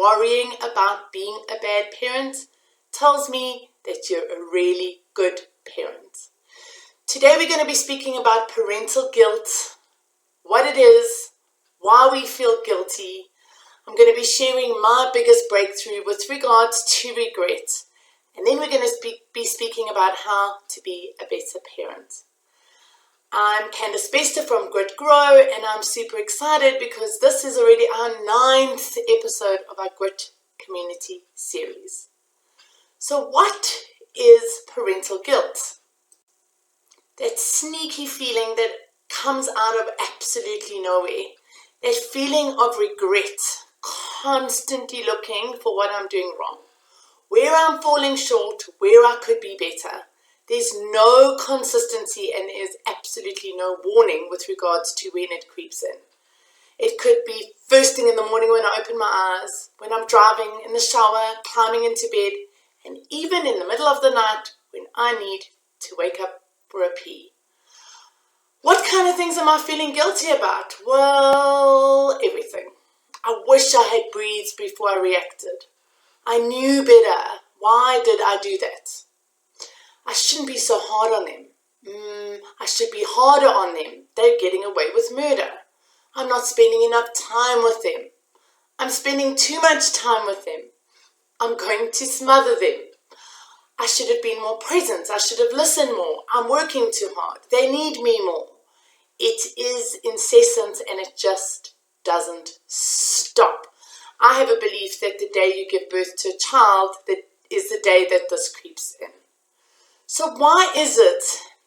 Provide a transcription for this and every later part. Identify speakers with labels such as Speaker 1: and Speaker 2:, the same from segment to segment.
Speaker 1: worrying about being a bad parent tells me that you're a really good parent. Today we're going to be speaking about parental guilt, what it is, why we feel guilty. I'm going to be sharing my biggest breakthrough with regards to regret. And then we're going to be speaking about how to be a better parent. I'm Candice Bester from Grit Grow, and I'm super excited because this is already our 9th episode of our Grit Community series. So what is parental guilt? That sneaky feeling that comes out of absolutely nowhere. That feeling of regret, constantly looking for what I'm doing wrong, where I'm falling short, where I could be better. There's no consistency and there's absolutely no warning with regards to when it creeps in. It could be first thing in the morning when I open my eyes, when I'm driving, in the shower, climbing into bed, and even in the middle of the night when I need to wake up for a pee. What kind of things am I feeling guilty about? Well, everything. I wish I had breathed before I reacted. I knew better. Why did I do that? I shouldn't be so hard on them. I should be harder on them. They're getting away with murder. I'm not spending enough time with them. I'm spending too much time with them. I'm going to smother them. I should have been more present. I should have listened more. I'm working too hard. They need me more. It is incessant and it just doesn't stop. I have a belief that the day you give birth to a child, that is the day that this creeps in. So why is it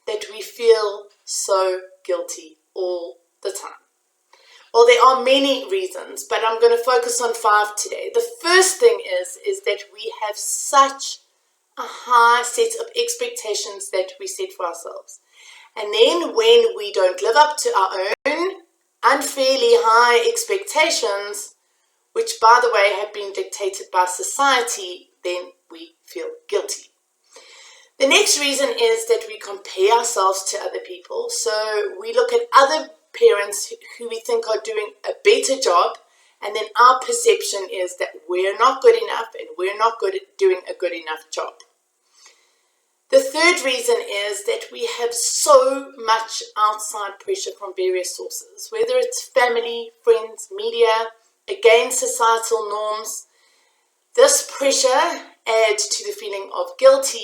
Speaker 1: that we feel so guilty all the time? Well, there are many reasons, but I'm going to focus on 5 today. The first thing is that we have such a high set of expectations that we set for ourselves. And then when we don't live up to our own unfairly high expectations, which by the way have been dictated by society, then we feel guilty. The next reason is that we compare ourselves to other people. So we look at other parents who we think are doing a better job, and then our perception is that we're not good enough and we're not good at doing a good enough job. The third reason is that we have so much outside pressure from various sources, whether it's family, friends, media, again societal norms. This pressure adds to the feeling of guilt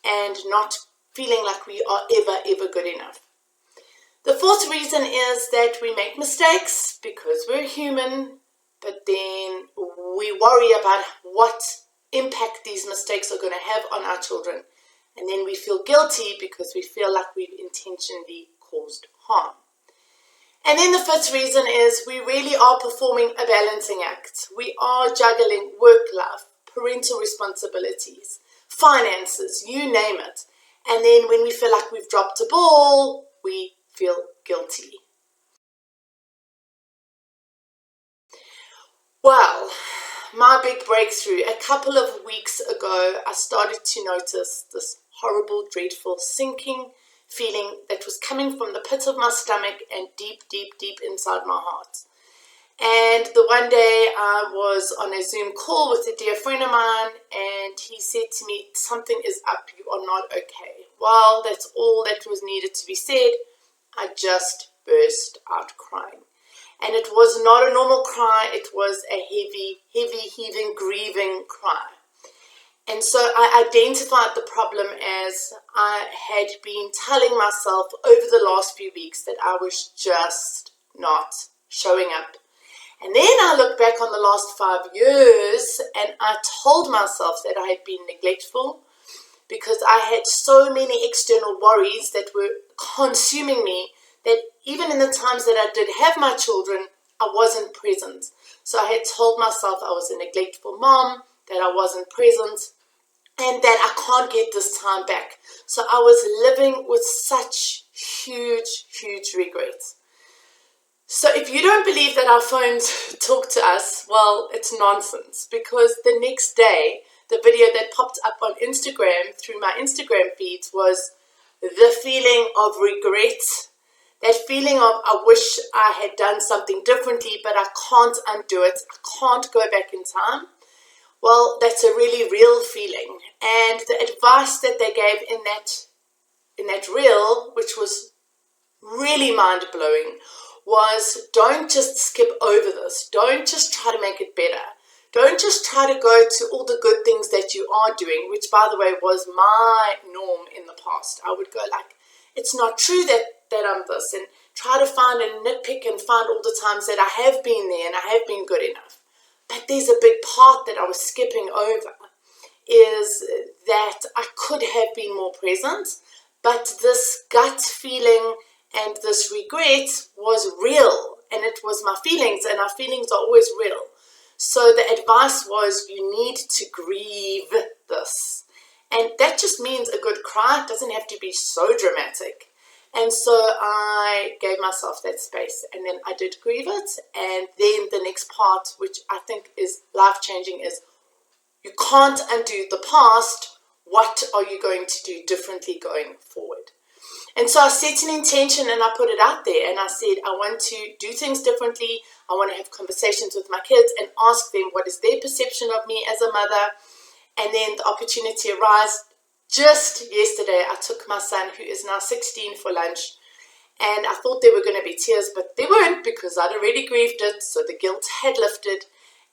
Speaker 1: and not feeling like we are ever good enough. The fourth reason is that we make mistakes because we're human, but then we worry about what impact these mistakes are going to have on our children. And then we feel guilty because we feel like we've intentionally caused harm. And then the fifth reason is we really are performing a balancing act. We are juggling work life, parental responsibilities, finances, you name it. And then when we feel like we've dropped a ball, we feel guilty. Well, my big breakthrough, a couple of weeks ago, I started to notice this horrible, dreadful, sinking feeling that was coming from the pit of my stomach and deep inside my heart. And the one day I was on a Zoom call with a dear friend of mine, and he said to me, something is up, you are not okay. Well, that's all that was needed to be said. I just burst out crying. And it was not a normal cry, it was a heavy, heaving, grieving cry. And so I identified the problem as I had been telling myself over the last few weeks that I was just not showing up. And then I looked back on the last 5 years and I told myself that I had been neglectful because I had so many external worries that were consuming me that even in the times that I did have my children, I wasn't present. So I had told myself I was a neglectful mom, that I wasn't present, and that I can't get this time back. So I was living with such huge regrets. So if you don't believe that our phones talk to us, well, it's nonsense, because the next day, the video that popped up on Instagram through my Instagram feeds was the feeling of regret That feeling of I wish I had done something differently, but I can't undo it. I can't go back in time. Well, that's a really real feeling. And the advice that they gave in that reel, which was really mind-blowing, was don't just skip over this. Don't just try to make it better. Don't just try to go to all the good things that you are doing, which, by the way, was my norm in the past. I would go like, it's not true that I'm this, and try to find and nitpick and find all the times that I have been there and I have been good enough. But there's a big part that I was skipping over, is that I could have been more present, but this gut feeling and this regret was real, and it was my feelings, and our feelings are always real. So the advice was, you need to grieve this. And that just means a good cry. It doesn't have to be so dramatic. And so I gave myself that space, and then I did grieve it. And then the next part, which I think is life-changing, is you can't undo the past. What are you going to do differently going forward? And so I set an intention and I put it out there, and I said, I want to do things differently. I want to have conversations with my kids and ask them what is their perception of me as a mother. And then the opportunity arose. Just yesterday, I took my son, who is now 16, for lunch. And I thought there were going to be tears, but there weren't, because I'd already grieved it. So the guilt had lifted.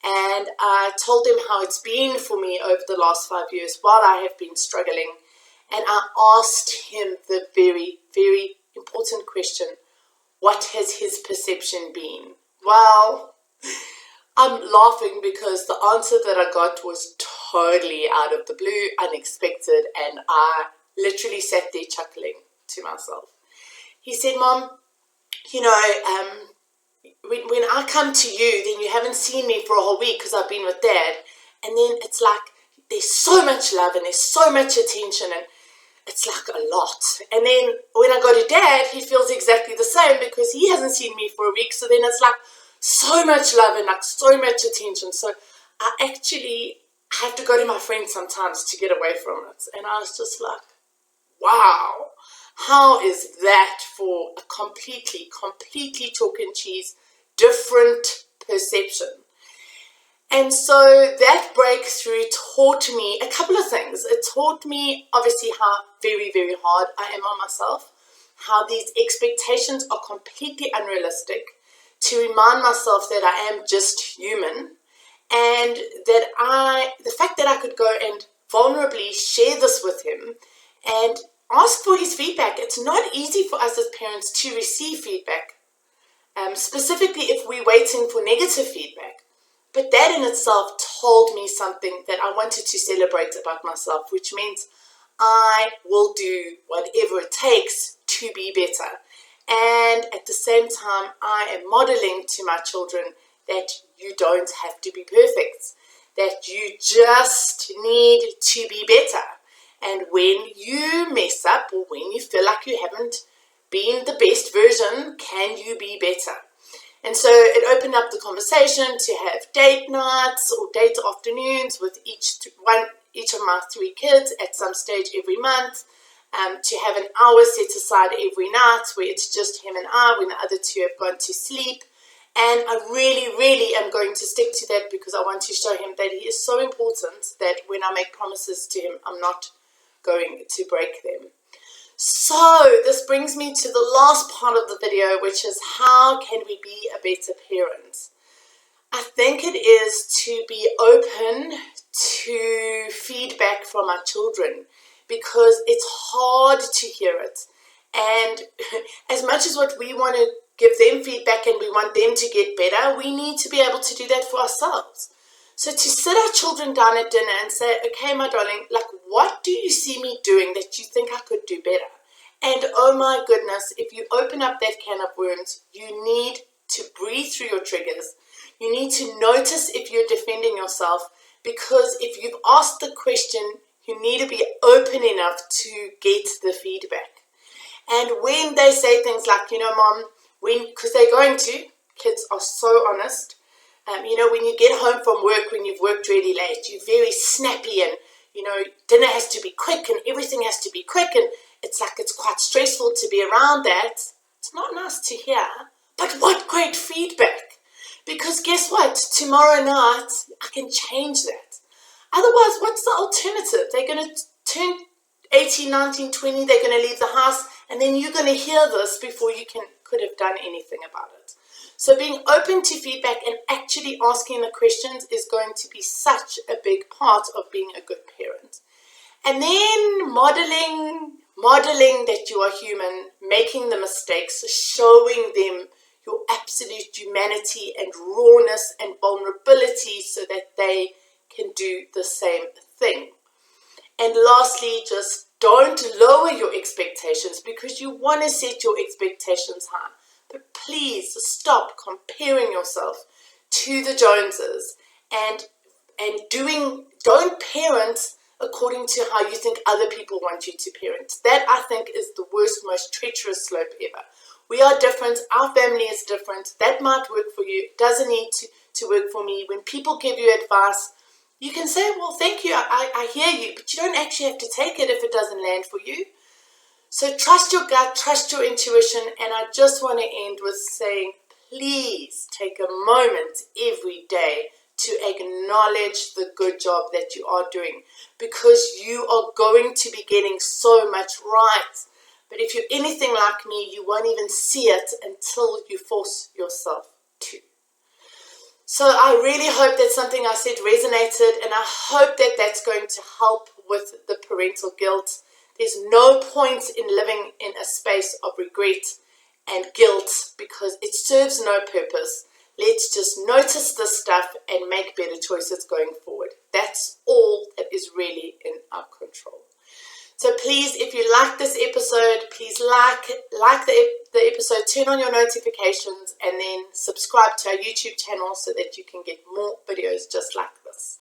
Speaker 1: And I told him how it's been for me over the last 5 years while I have been struggling. And I asked him the very, very important question: what has his perception been? Well, I'm laughing because the answer that I got was totally out of the blue, unexpected, and I literally sat there chuckling to myself. He said, Mom, you know, when I come to you, then you haven't seen me for a whole week because I've been with Dad. And then it's like there's so much love and there's so much attention, and it's like a lot. And then when I go to Dad, he feels exactly the same because he hasn't seen me for a week. So then it's like so much love and like so much attention. So I actually have to go to my friends sometimes to get away from it. And I was just like, wow, how is that for a completely chalk and cheese different perception? And so that breakthrough taught me a couple of things. It taught me, obviously, how very, very hard I am on myself, how these expectations are completely unrealistic, to remind myself that I am just human, and that the fact that I could go and vulnerably share this with him and ask for his feedback. It's not easy for us as parents to receive feedback, specifically if we're waiting for negative feedback. But that in itself told me something that I wanted to celebrate about myself, which means I will do whatever it takes to be better. And at the same time, I am modeling to my children that you don't have to be perfect, that you just need to be better. And when you mess up, or when you feel like you haven't been the best version, can you be better? And so it opened up the conversation to have date nights or date afternoons with each of my 3 kids at some stage every month, to have an hour set aside every night where it's just him and I when the other 2 have gone to sleep. And I really, really am going to stick to that, because I want to show him that he is so important that when I make promises to him, I'm not going to break them. So this brings me to the last part of the video, which is how can we be a better parent? I think it is to be open to feedback from our children, because it's hard to hear it. And as much as what we want to give them feedback and we want them to get better, we need to be able to do that for ourselves. So to sit our children down at dinner and say, okay, my darling, like, what do you see me doing that you think I could do better? And oh my goodness, if you open up that can of worms, you need to breathe through your triggers. You need to notice if you're defending yourself, because if you've asked the question, you need to be open enough to get the feedback. And when they say things like, you know, Mom, because they're going to, kids are so honest. You know, when you get home from work, when you've worked really late, you're very snappy, and, you know, dinner has to be quick and everything has to be quick, and it's like it's quite stressful to be around that. It's not nice to hear, but what great feedback. Because guess what? Tomorrow night, I can change that. Otherwise, what's the alternative? They're going to turn 18, 19, 20, they're going to leave the house, and then you're going to hear this before you could have done anything about it. So being open to feedback and actually asking the questions is going to be such a big part of being a good parent. And then modeling that you are human, making the mistakes, showing them your absolute humanity and rawness and vulnerability so that they can do the same thing. And lastly, just don't lower your expectations, because you want to set your expectations high. But please stop comparing yourself to the Joneses and don't parent according to how you think other people want you to parent. That, I think, is the worst, most treacherous slope ever. We are different. Our family is different. That might work for you. It doesn't need to work for me. When people give you advice, you can say, well, thank you, I hear you, but you don't actually have to take it if it doesn't land for you. So trust your gut, trust your intuition, and I just want to end with saying, please take a moment every day to acknowledge the good job that you are doing, because you are going to be getting so much right. But if you're anything like me, you won't even see it until you force yourself to. So I really hope that something I said resonated, and I hope that that's going to help with the parental guilt. There's no point in living in a space of regret and guilt because it serves no purpose. Let's just notice this stuff and make better choices going forward. That's all that is really in our control. So please, if you like this episode, please like the episode, turn on your notifications, and then subscribe to our YouTube channel so that you can get more videos just like this.